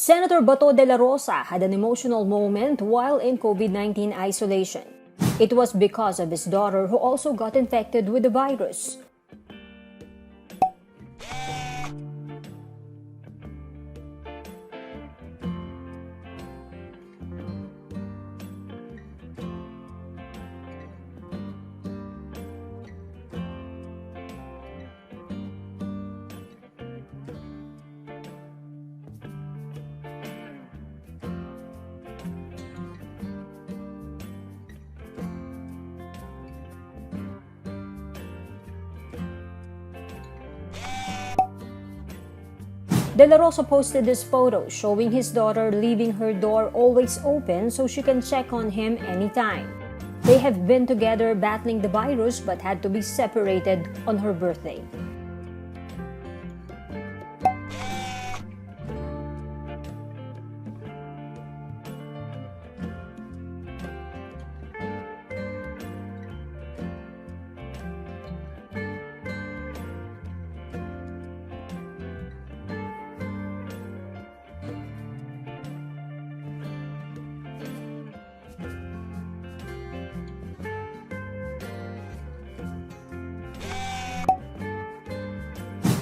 Senator Bato de la Rosa had an emotional moment while in COVID-19 isolation. It was because of his daughter who also got infected with the virus. De la Rosa posted this photo showing his daughter leaving her door always open so she can check on him anytime. They have been together battling the virus but had to be separated on her birthday.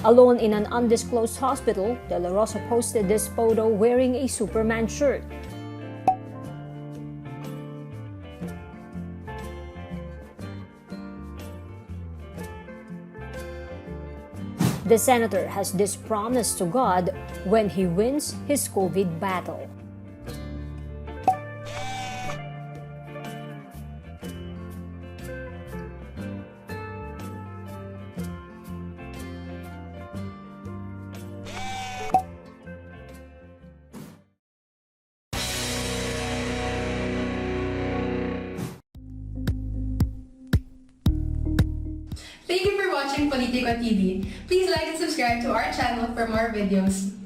Alone in an undisclosed hospital, De La Rosa posted this photo wearing a Superman shirt. The senator has this promise to God when he wins his COVID battle. Thank you for watching Politiko TV. Please like and subscribe to our channel for more videos.